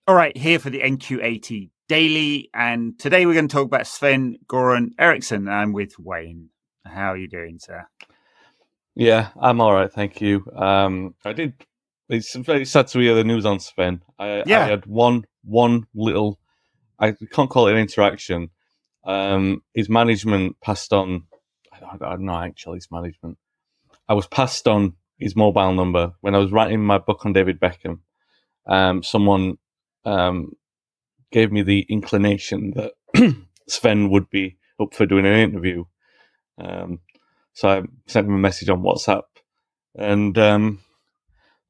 All right, here for the NQ80 Daily, and today we're going to talk about Sven-Goran Eriksson. I'm with Wayne. How are you doing, sir? Yeah, I'm all right, thank you. It's very sad to hear the news on Sven. I had one little, I can't call it an interaction. His management passed on. I don't know actually his management. I was passed on his mobile number when I was writing my book on David Beckham. Someone gave me the inclination that Sven would be up for doing an interview. So I sent him a message on WhatsApp, and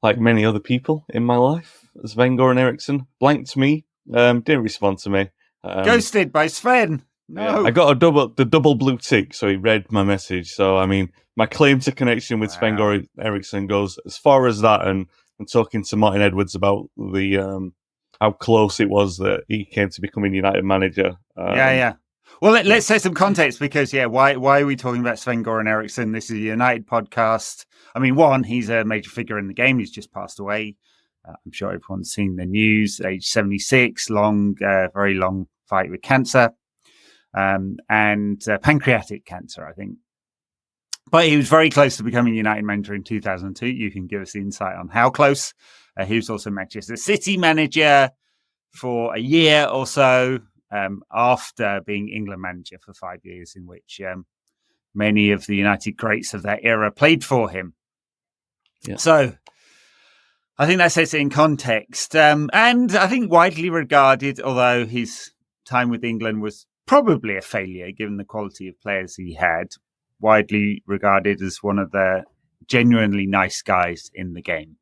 like many other people in my life, Sven-Goran Eriksson blanked me, didn't respond to me. Ghosted by Sven. No, yeah, I got the double blue tick, so he read my message. So I mean, my claim to connection with Sven-Goran Eriksson goes as far as that, and talking to Martin Edwards about the how close it was that he came to becoming United manager. Yeah. Well, let's say some context because, why are we talking about Sven-Goran Eriksson? This is a United podcast. I mean, one, he's a major figure in the game. He's just passed away. I'm sure everyone's seen the news. Age 76, very long fight with cancer, and pancreatic cancer, I think. But he was very close to becoming United manager in 2002. You can give us the insight on how close. He was also Manchester City manager for a year or so. After being England manager for 5 years, in which many of the United greats of that era played for him. Yeah. So I think that sets it in context. And I think widely regarded, although his time with England was probably a failure, given the quality of players he had, widely regarded as one of the genuinely nice guys in the game.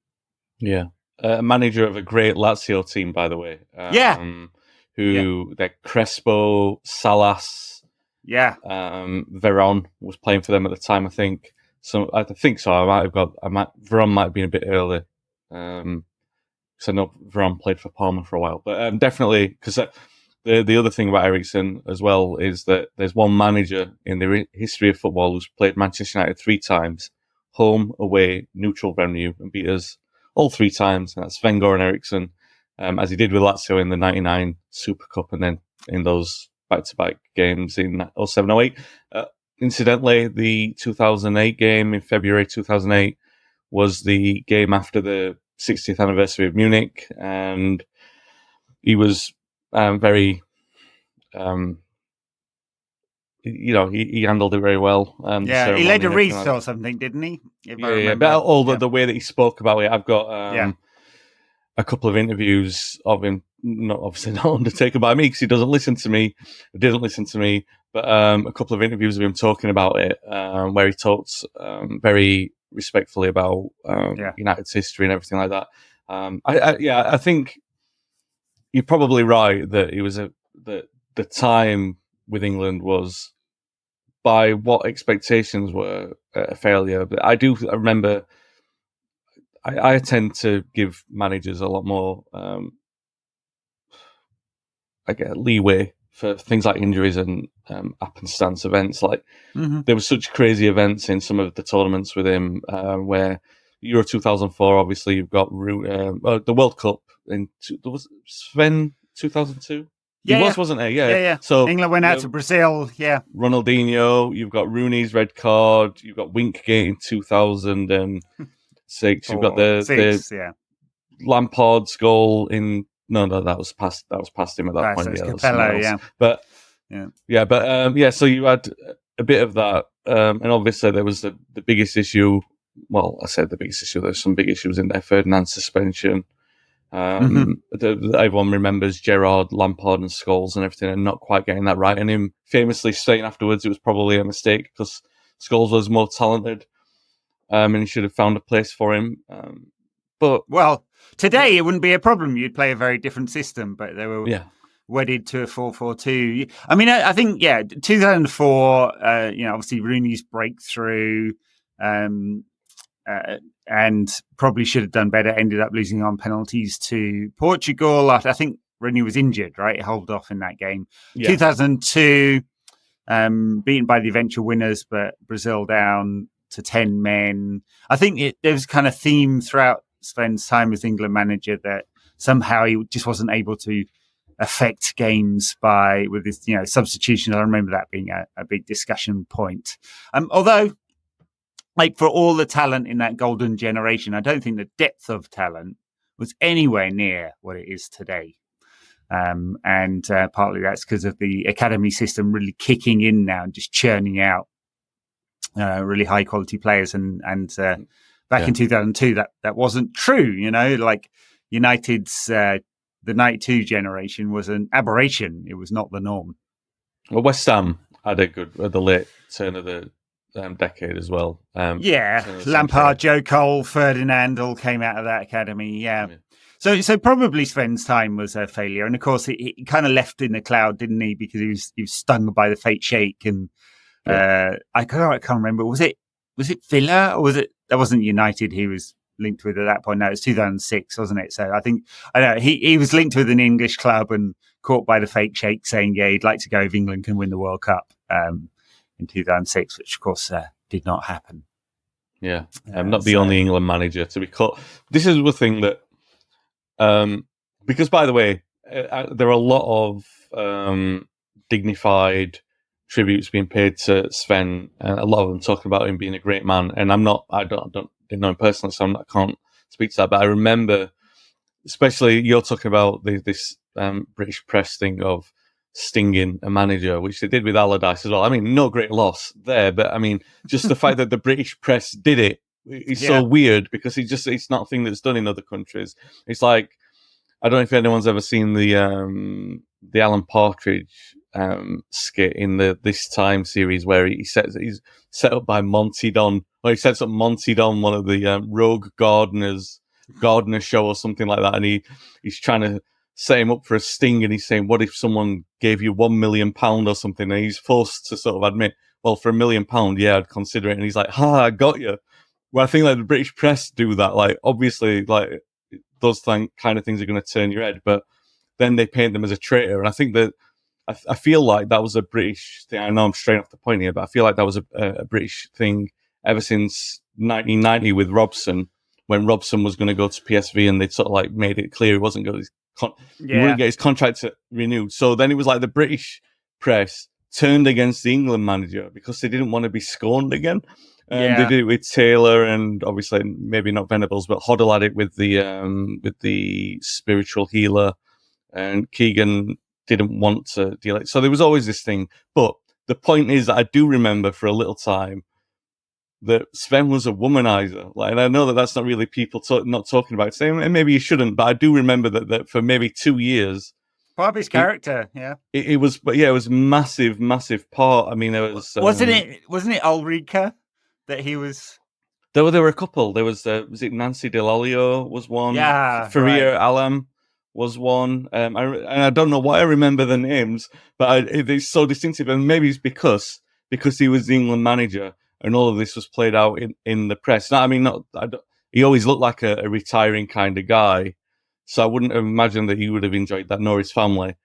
Yeah. Manager of a great Lazio team, by the way. That Crespo, Salas, Veron was playing for them at the time. I think so. Veron might have been a bit early. So I know Veron played for Parma for a while, but definitely because the other thing about Erikson as well is that there's one manager in the history of football who's played Manchester United 3 times, home, away, neutral venue, and beat us all 3 times, and that's Sven-Goran Eriksson. As he did with Lazio in the 99 Super Cup and then in those back-to-back games in 07-08. Incidentally, the 2008 game in February 2008 was the game after the 60th anniversary of Munich, and he was very... he handled it very well. He led a wreath or something, didn't he? But the way that he spoke about it, I've got... a couple of interviews of him, not undertaken by me because he didn't listen to me, but a couple of interviews of him talking about it, where he talks very respectfully about United's history and everything like that. I think you're probably right that he was that the time with England was, by what expectations were, a failure. But I remember. I tend to give managers a lot more, leeway for things like injuries and happenstance events. Like there were such crazy events in some of the tournaments with him, where Euro 2004, obviously you've got the World Cup was Sven 2002. Wasn't he? Yeah. So England went out to Brazil. Yeah. Ronaldinho. You've got Rooney's red card. You've got Winkgate in 2000. You've got the Lampard's goal in that was past him at that point. Capello, So you had a bit of that, and obviously there was the biggest issue. Well, I said the biggest issue. There's some big issues in there. Ferdinand's suspension. Everyone remembers Gerrard, Lampard, and Scholes and everything, and not quite getting that right. And him famously saying afterwards it was probably a mistake because Scholes was more talented. And he should have found a place for him. But today it wouldn't be a problem. You'd play a very different system, but they were wedded to a 4-4-2. I mean, I think 2004. Obviously Rooney's breakthrough, and probably should have done better. Ended up losing on penalties to Portugal. I think Rooney was injured, right? He held off in that game. 2002, beaten by the eventual winners, but Brazil down to 10 men. I think there was kind of theme throughout Sven's time as England manager that somehow he just wasn't able to affect games with his, substitution. I remember that being a big discussion point. Although, like, for all the talent in that golden generation, I don't think the depth of talent was anywhere near what it is today. And partly that's because of the academy system really kicking in now and just churning out really high quality players. And back in 2002, that wasn't true. Like United's the 92 generation was an aberration. It was not the norm. Well, West Ham had a good at the late turn of the decade as well. Lampard, Joe Cole, Ferdinand all came out of that academy. Yeah. So probably Sven's time was a failure, and of course he kind of left in the cloud, didn't he? Because he was stung by the fate shake, and I can't remember. Was it Villa or was it? That wasn't United. He was linked with at that point. No, it was 2006, wasn't it? So I know he was linked with an English club and caught by the fake shake, saying he'd like to go if England can win the World Cup in 2006, which of course did not happen. Yeah, not the only England manager to be caught. This is the thing that. Because, by the way, there are a lot of dignified tributes being paid to Sven, and a lot of them talking about him being a great man. And I don't know him personally, so I can't speak to that. But I remember, especially you're talking about this British press thing of stinging a manager, which they did with Allardyce as well. I mean, no great loss there, but I mean, just the fact that the British press did it. It's so weird because it's not a thing that's done in other countries. It's like, I don't know if anyone's ever seen the Alan Partridge skit in the This Time series where he's set up by Monty Don, or he sets up Monty Don, one of the rogue gardener show or something like that, and he's trying to set him up for a sting, and he's saying, what if someone gave you £1 million or something, and he's forced to sort of admit, well, for £1 million, yeah, I'd consider it, and he's like, I got you. Well, I think like the British press do that. Like, obviously, like those kind of things are going to turn your head, but then they paint them as a traitor. And I think that I feel like that was a British thing. I know I'm straight off the point here, but I feel like that was a British thing ever since 1990 with Robson, when Robson was going to go to PSV, and they sort of like made it clear he wasn't going to. He wouldn't get his contract renewed. So then it was like the British press turned against the England manager because they didn't want to be scorned again. They did it with Taylor, and obviously maybe not Venables, but Hoddle had it with the spiritual healer, and Keegan didn't want to deal it. So there was always this thing. But the point is that I do remember for a little time that Sven was a womanizer. Like, and I know that that's not really people not talking about it, and maybe you shouldn't, but I do remember that for maybe 2 years. Part of his character, It was, but it was massive part. I mean, it was wasn't it Ulrika? That he was. There were a couple. There was it Nancy Delolio was one. Yeah, Faria Alam was one. And I don't know why I remember the names, but it's so distinctive. And maybe it's because he was the England manager, and all of this was played out in the press. Now, I mean, he always looked like a retiring kind of guy, so I wouldn't imagine that he would have enjoyed that, nor his family.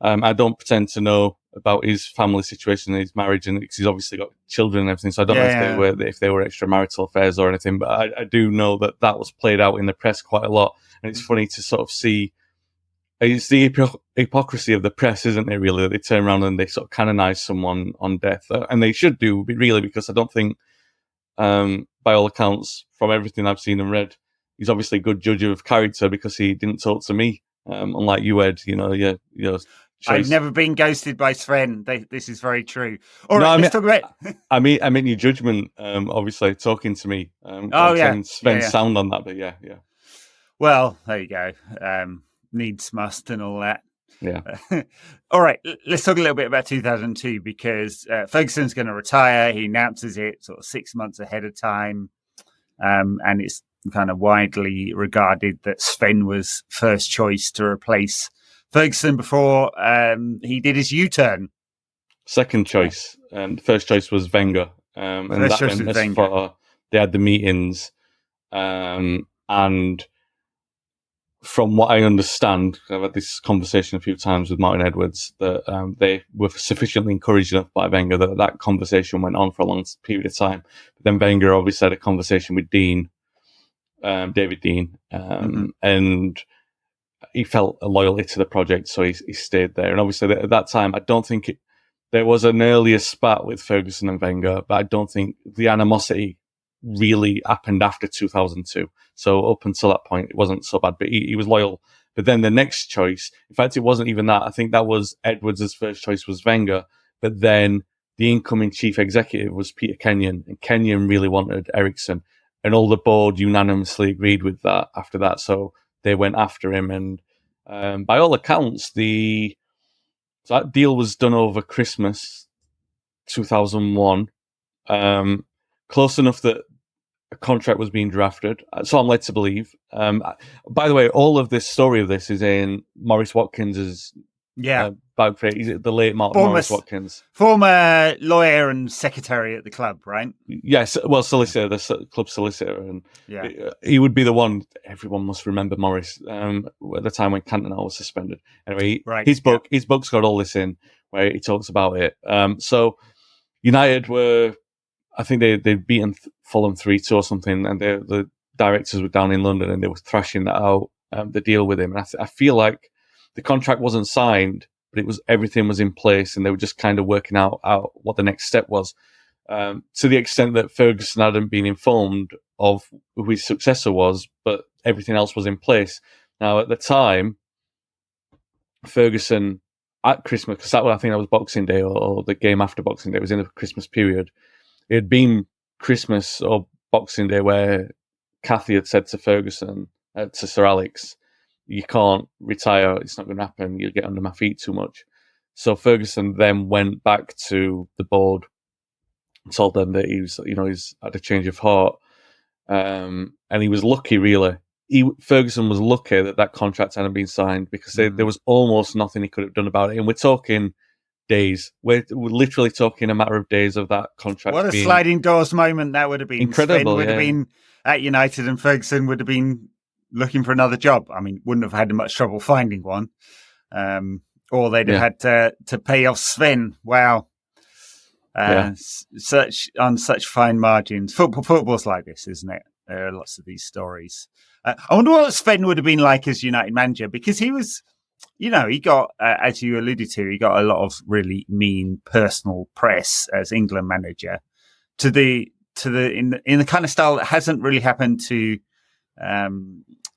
I don't pretend to know about his family situation and his marriage, and because he's obviously got children and everything, so I don't know if they were extramarital affairs or anything, but I do know that was played out in the press quite a lot, and it's funny to sort of see. It's the hypocrisy of the press, isn't it, really? They turn around and they sort of canonize someone on death, and they should do, really, because I don't think, by all accounts, from everything I've seen and read, he's obviously a good judge of character because he didn't talk to me, unlike you, Ed. I've never been ghosted by Sven. This is very true. All right, let's talk about. I mean your judgment. Obviously, talking to me. Sven's sound on that, but yeah. Well, there you go. Needs must and all that. Yeah. All right, let's talk a little bit about 2002 because Ferguson's going to retire. He announces it sort of 6 months ahead of time, and it's kind of widely regarded that Sven was first choice to replace Ferguson before he did his U-turn. Second choice. First choice was Wenger. And first choice was Wenger. They had the meetings. And from what I understand, I've had this conversation a few times with Martin Edwards, that they were sufficiently encouraged enough by Wenger that conversation went on for a long period of time. But then Wenger obviously had a conversation with David Dean. And he felt a loyalty to the project, so he stayed there. And obviously at that time, I don't think there was an earlier spat with Ferguson and Wenger, but I don't think the animosity really happened after 2002. So up until that point, it wasn't so bad, but he was loyal. But then the next choice, in fact, it wasn't even that. I think that was Edwards' first choice was Wenger, but then the incoming chief executive was Peter Kenyon, and Kenyon really wanted Erikson, and all the board unanimously agreed with that after that. So they went after him, and by all accounts, so that deal was done over Christmas 2001, close enough that a contract was being drafted. So I'm led to believe. By the way, all of this story of this is in Maurice Watkins's biography. Is it the late Maurice Watkins? Former lawyer and secretary at the club, right? Yes, well, solicitor, the club solicitor. And he would be the one, everyone must remember Maurice, at the time when Cantona was suspended. Anyway, his book's got all this in where he talks about it. So United were, I think they'd beaten Fulham 3-2 or something, and the directors were down in London and they were thrashing that out, the deal with him. And I feel like the contract wasn't signed, but everything was in place, and they were just kind of working out what the next step was. To the extent that Ferguson hadn't been informed of who his successor was, but everything else was in place. Now, at the time, Ferguson at Christmas, because I think that was Boxing Day or the game after Boxing Day, it was in the Christmas period. It had been Christmas or Boxing Day where Cathy had said to Ferguson, to Sir Alex, you can't retire, it's not going to happen, you'll get under my feet too much. So Ferguson then went back to the board and told them that he's had a change of heart. And he was lucky, really. Ferguson was lucky that contract hadn't been signed, because there was almost nothing he could have done about it. And we're talking days. We're literally talking a matter of days of that contract. What a sliding doors moment that would have been. Incredible. Sven would have been at United and Ferguson would have been looking for another job. I mean, wouldn't have had much trouble finding one. Or they'd have had to pay off Sven. Wow. Such fine margins. Football's like this, isn't it? There are lots of these stories. I wonder what Sven would have been like as United manager, because he was, he got, as you alluded to, he got a lot of really mean personal press as England manager in the kind of style that hasn't really happened to,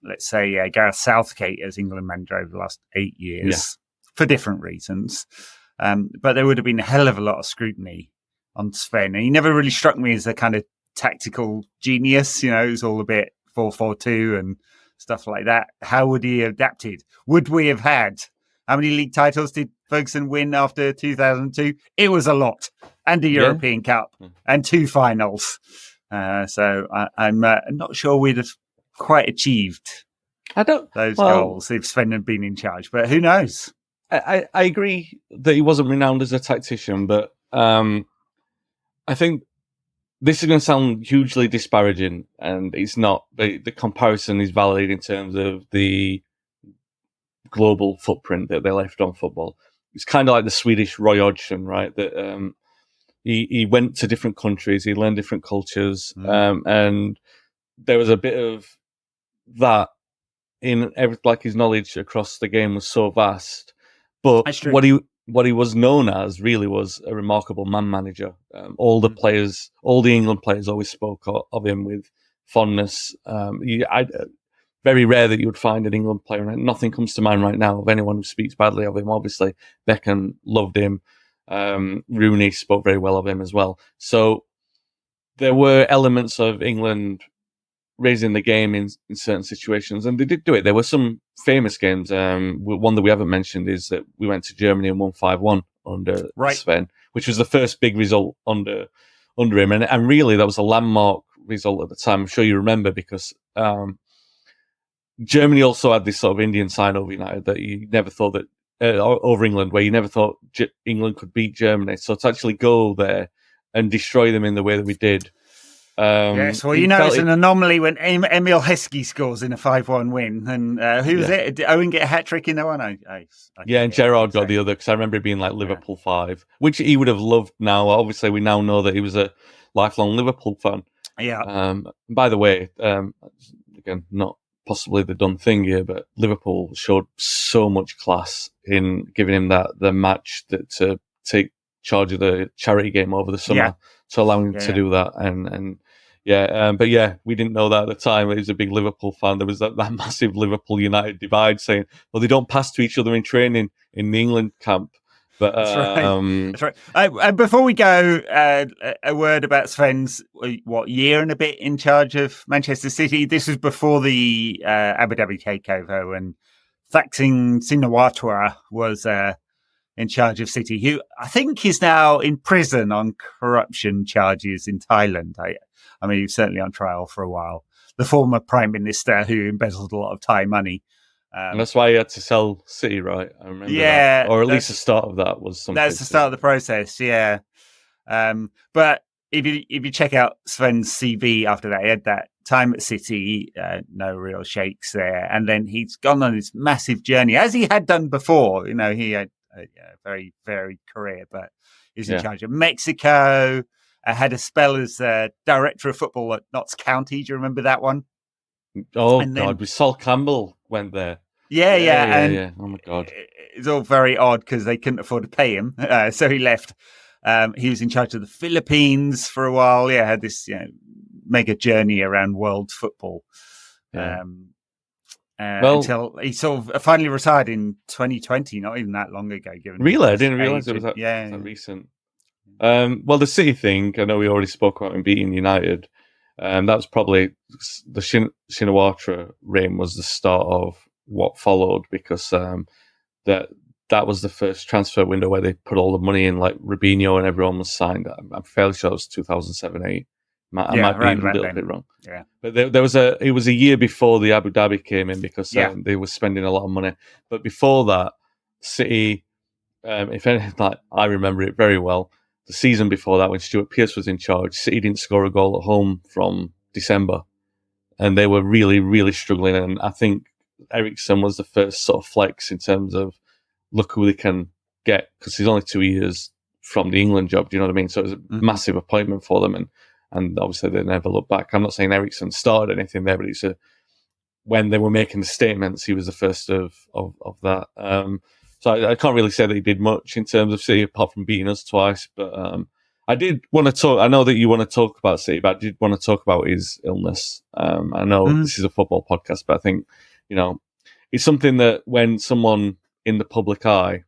let's say, Gareth Southgate as England manager over the last 8 years for different reasons. But there would have been a hell of a lot of scrutiny on Sven. And he never really struck me as a kind of tactical genius. It was all a bit 4-4-2 and stuff like that. How would he have adapted? Would we have had, how many league titles did Ferguson win after 2002? It was a lot. And a European Cup and 2 finals. So I'm not sure we'd have quite achieved those goals if Sven had been in charge. But who knows? I agree that he wasn't renowned as a tactician, but I think this is going to sound hugely disparaging, and it's not. The comparison is valid in terms of the global footprint that they left on football. It's kind of like the Swedish Roy Hodgson, right? That he went to different countries, he learned different cultures, and there was a bit of that in his knowledge across the game was so vast. But what he was known as really was a remarkable man manager. All the players, all the England players, always spoke of him with fondness. Very rare that you would find an England player, and nothing comes to mind right now of anyone who speaks badly of him. Obviously, Beckham loved him. Rooney spoke very well of him as well. So there were elements of England raising the game in certain situations, and they did do it. There were some famous games. One that we haven't mentioned is that we went to Germany and won 5-1 under Sven, which was the first big result under him, and really that was a landmark result at the time. I'm sure you remember, because Germany also had this sort of Indian sign over United that you never thought that over England, where you never thought England could beat Germany. So to actually go there and destroy them in the way that we did. Yes, well, it's an anomaly when Emil Heskey scores in a 5-1 win. And who was it? Did Owen get a hat-trick in that one? And Gerrard got the other, because I remember it being like Liverpool 5, which he would have loved now. Obviously, we now know that he was a lifelong Liverpool fan. Yeah. By the way, again, not possibly the done thing here, but Liverpool showed so much class in giving him the match to take charge of the charity game over the summer, to allow him to do that. But we didn't know that at the time. He was a big Liverpool fan. There was that massive Liverpool United divide saying, well, they don't pass to each other in training in the England camp. But That's right. That's right. Before we go, a word about Sven's year and a bit in charge of Manchester City. This was before the Abu Dhabi takeover, when Thaksin Shinawatra was in charge of City, who I think is now in prison on corruption charges in Thailand. I mean, he was certainly on trial for a while. The former Prime Minister who embezzled a lot of Thai money. And that's why he had to sell City, right? I remember that. Or at least the start of that was something. That's the start of the process, yeah. But if you check out Sven's CV after that, he had that time at City, no real shakes there. And then he's gone on this massive journey, as he had done before. You know, he had a very varied career, but he's in charge of Mexico. Had a spell as director of football at Notts County. Do you remember that one? Oh, God, with Sol Campbell went there. Yeah. Oh, my God. It's all very odd because they couldn't afford to pay him. So he left. He was in charge of the Philippines for a while. Yeah, had this mega journey around world football. Until he sort of finally retired in 2020, not even that long ago. Really? I didn't realise it was that recent. Well, the City thing, I know we already spoke about him beating United. That was probably the Shinawatra reign was the start of what followed, because that was the first transfer window where they put all the money in, like Robinho and everyone was signed. I'm fairly sure it was 2007-8. I might be a little bit wrong. Yeah, but it was a year before the Abu Dhabi came in, because they were spending a lot of money. But before that, City, if anything, like, I remember it very well. The season before that, when Stuart Pearce was in charge, City didn't score a goal at home from December, and they were really, really struggling. And I think Erikson was the first sort of flex in terms of look who they can get, because he's only 2 years from the England job. Do you know what I mean? So it was a massive appointment for them, and obviously they never looked back. I'm not saying Erikson started anything there, but it's when they were making the statements, he was the first of that. So I can't really say that he did much in terms of City, apart from beating us twice. But I did want to talk. I know that you want to talk about City, but I did want to talk about his illness. I know this is a football podcast, but I think, it's something that when someone in the public eye,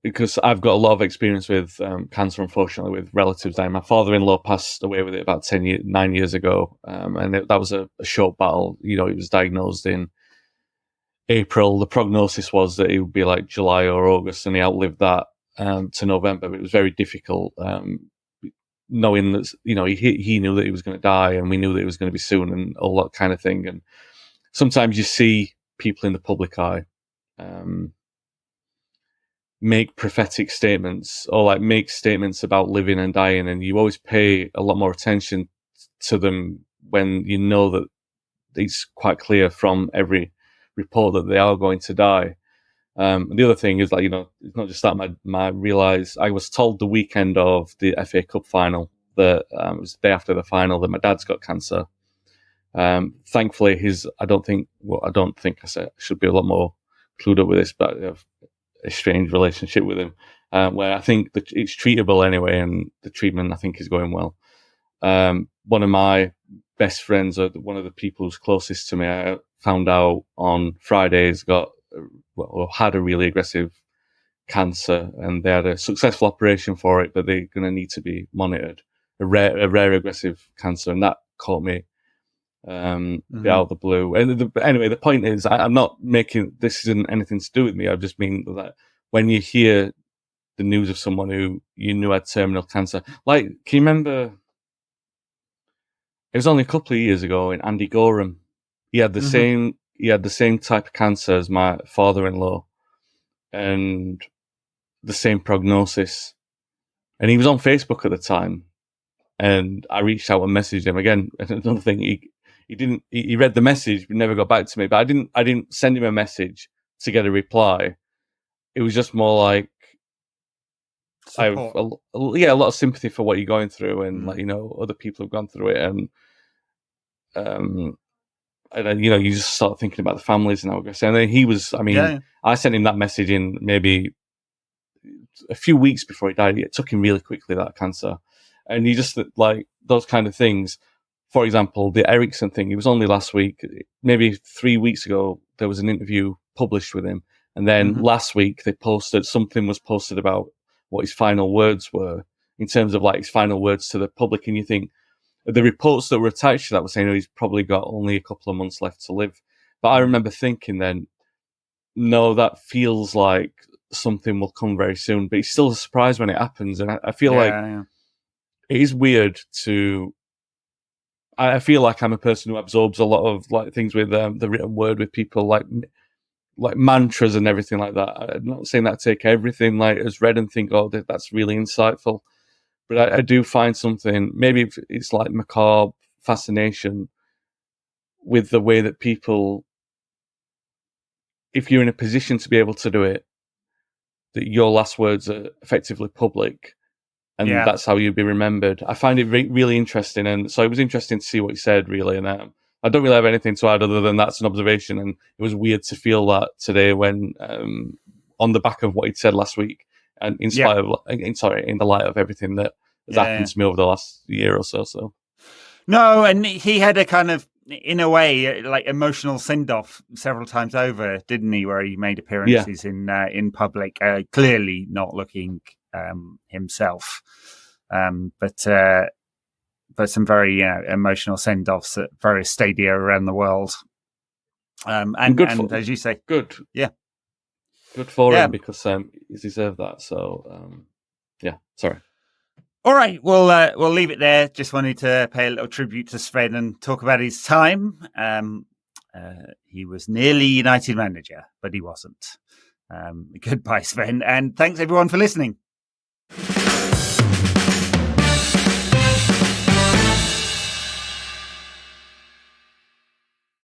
because I've got a lot of experience with cancer, unfortunately, with relatives dying. My father-in-law passed away with it about 9 years ago, and that was a short battle. He was diagnosed in April. The prognosis was that it would be like July or August, and he outlived that to November. But it was very difficult, knowing that he knew that he was going to die, and we knew that it was going to be soon, and all that kind of thing. And sometimes you see people in the public eye make prophetic statements, or like make statements about living and dying, and you always pay a lot more attention to them when you know that it's quite clear from every report that they are going to die. The other thing is, like, it's not just that. I was told the weekend of the FA Cup final that it was the day after the final that my dad's got cancer. Thankfully, I should be a lot more clued up with this, but I have a strange relationship with him, where I think that it's treatable anyway, and the treatment I think is going well. One of my best friends, or one of the people who's closest to me, I found out on Friday, had a really aggressive cancer, and they had a successful operation for it, but they're going to need to be monitored. A rare aggressive cancer, and that caught me out of the blue. And anyway, the point is, I'm not making this isn't anything to do with me. I just mean that when you hear the news of someone who you knew had terminal cancer, like, can you remember? It was only a couple of years ago in Andy Gorham. He had the same. He had the same type of cancer as my father-in-law, and the same prognosis. And he was on Facebook at the time, and I reached out and messaged him again. Another thing, he read the message but never got back to me. But I didn't send him a message to get a reply. It was just more like, support. I have a lot of sympathy for what you're going through, and other people have gone through it. And And then, you just start thinking about the families and everything. And then he was, I sent him that message in maybe a few weeks before he died. It took him really quickly, that cancer. And you just, like, those kind of things. For example, the Erikson thing, it was only last week, maybe 3 weeks ago, there was an interview published with him. And then last week something was posted about what his final words were in terms of, like, his final words to the public. And you think, the reports that were attached to that were saying, he's probably got only a couple of months left to live. But I remember thinking then, no, that feels like something will come very soon. But it's still a surprise when it happens. And I feel it is weird to... I feel like I'm a person who absorbs a lot of, like, things with the written word with people, like mantras and everything like that. I'm not saying that I take everything, like, as read and think, oh, that's really insightful. But I do find something, maybe it's like macabre fascination with the way that people, if you're in a position to be able to do it, that your last words are effectively public, and that's how you'll be remembered. I find it really interesting, and so it was interesting to see what he said, really. And I don't really have anything to add other than that's an observation, and it was weird to feel that today when, on the back of what he'd said last week, and in the light of everything that has happened to me over the last year or so. So, no, and he had a kind of, in a way, like, emotional send-off several times over, didn't he? Where he made appearances in public, clearly not looking himself, but some very emotional send-offs at various stadia around the world. And as you say, good for him, because he's deserved that. So sorry. All right, we'll leave it there. Just wanted to pay a little tribute to Sven and talk about his time. He was nearly United manager, but he wasn't. Goodbye, Sven, and thanks everyone for listening.